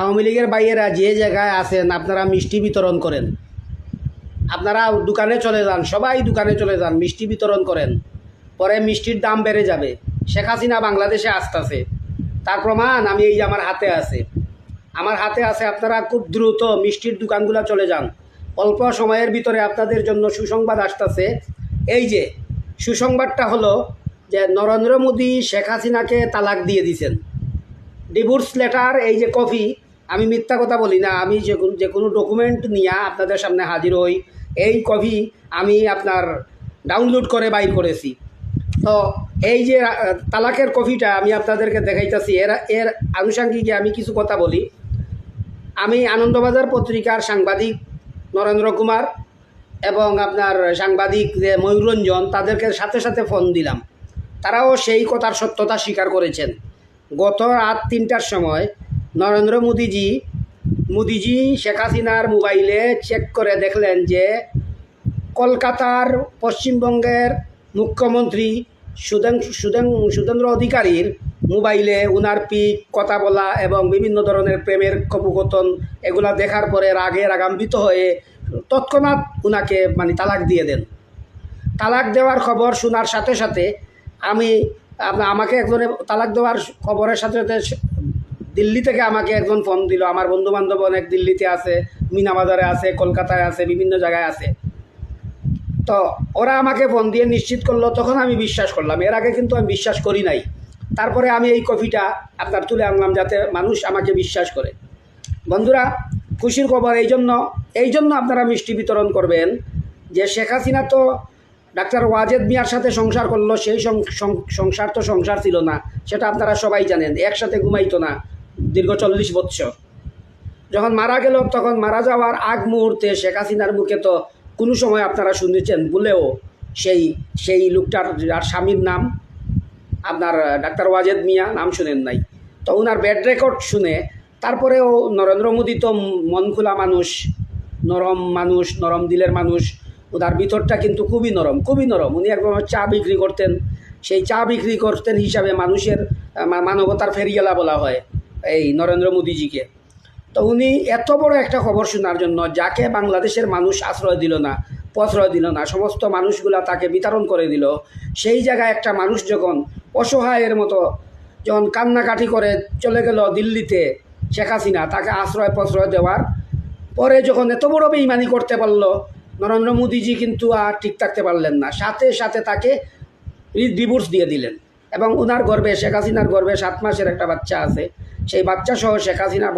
আওয়ামী লীগের বাইয়েরা যে জায়গায় আছেন আপনারা মিষ্টি বিতরণ করেন, আপনারা দোকানে চলে যান, সবাই দোকানে চলে যান, মিষ্টি বিতরণ করেন। পরে মিষ্টির দাম বেড়ে যাবে। শেখ হাসিনা বাংলাদেশে আসতেছে, তার প্রমাণ আমি এই যে আমার হাতে আছে, আপনারা খুব দ্রুত মিষ্টির দোকানগুলো চলে যান। অল্প সময়ের ভিতরে আপনাদের জন্য সুসংবাদ আসতেছে। এই যে সুসংবাদটা হলো যে নরেন্দ্র মোদী শেখ হাসিনাকে তালাক দিয়ে দিয়েছেন। ডিভোর্স লেটার, এই যে কপি, আমি মিথ্যা কথা বলি না, আমি যে কোনো ডকুমেন্ট নিয়ে আপনাদের সামনে হাজির হই। এই কপি আমি আপনার ডাউনলোড করে বাইর করেছি। তো এই যে তালাকের কপিটা আমি আপনাদেরকে দেখাইতেছি। এর আনুষঙ্গিকে আমি কিছু কথা বলি। আমি আনন্দবাজার পত্রিকার সাংবাদিক নরেন্দ্র কুমার এবং আপনার সাংবাদিক যে ময়ূরঞ্জন, তাদেরকে সাথে সাথে ফোন দিলাম। তারাও সেই কথার সত্যতা স্বীকার করেছেন। গত রাত 3টার সময় নরেন্দ্র মোদিজি শেখ হাসিনার মোবাইলে চেক করে দেখলেন যে কলকাতার পশ্চিমবঙ্গের মুখ্যমন্ত্রী সুধেন্দ্র অধিকারীর মোবাইলে উনার পিক, কথা বলা এবং বিভিন্ন ধরনের প্রেমের কথোপকথন, এগুলা দেখার পরে রাগান্বিত হয়ে তৎক্ষণাৎ উনাকে তালাক দিয়ে দেন। তালাক দেওয়ার খবর শোনার সাথে সাথে আমাকে একজনে তালাক দেওয়ার খবরের সাথে সাথে দিল্লি থেকে আমাকে একজন ফোন দিল। আমার বন্ধুবান্ধব অনেক দিল্লিতে আছে, মিনাবাজারে আছে, কলকাতায় আছে, বিভিন্ন জায়গায় আছে। তো ওরা আমাকে ফোন দিয়ে নিশ্চিত করলো, তখন আমি বিশ্বাস করলাম। এর আগে কিন্তু আমি বিশ্বাস করি নাই। তারপরে আমি এই কপিটা আপনার তুলে আনলাম যাতে মানুষ আমাকে বিশ্বাস করে। বন্ধুরা, খুশির খবর এই জন্য আপনারা মিষ্টি বিতরণ করবেন যে শেখ হাসিনা তো ডাক্তার ওয়াজেদ মিয়ার সাথে সংসার করলো। সেই সংসার তো সংসার ছিল না, সেটা আপনারা সবাই জানেন। একসাথে ঘুমাইতো না দীর্ঘ 40 বৎসর। যখন মারা গেল, তখন মারা যাওয়ার আগ মুহূর্তে শেখ হাসিনার মুখে তো কোনো সময় আপনারা শুনেছেন বলেও সেই লোকটার যার স্বামীর নাম আপনার ডাক্তার ওয়াজেদ মিয়া, নাম শুনেন নাই। তো ওনার ব্যাড রেকর্ড শুনে তারপরেও নরেন্দ্র মোদী তো মন খোলা মানুষ, নরম দিলের মানুষ। ওনার ভিতরটা কিন্তু খুবই নরম। উনি একদম চা বিক্রি করতেন। সেই চা বিক্রি করতেন হিসাবে মানুষের মানবতার ফেরিয়ালা বলা হয় এই নরেন্দ্র মোদীজিকে। তো উনি এত বড় একটা খবর শোনার জন্য, যাকে বাংলাদেশের মানুষ আশ্রয় দিল না, প্রশ্রয় দিল না, সমস্ত মানুষগুলা তাকে বিতরণ করে দিল। সেই জায়গায় একটা মানুষ যখন অসহায়ের মতো যখন কান্নাকাটি করে চলে গেল দিল্লিতে, শেখ হাসিনা তাকে আশ্রয় প্রশ্রয় দেওয়ার পরে যখন এত বড় বেইমানি করতে পারলো, নরেন্দ্র মোদীজি কিন্তু আর ঠিক থাকতে পারলেন না। সাথে সাথে তাকে ডিভোর্স দিয়ে দিলেন। এবং ওনার গর্ভে, শেখ হাসিনার গর্ভে 7 মাসের একটা বাচ্চা আছে। সেই বাচ্চা সহ শেখ হাসিনা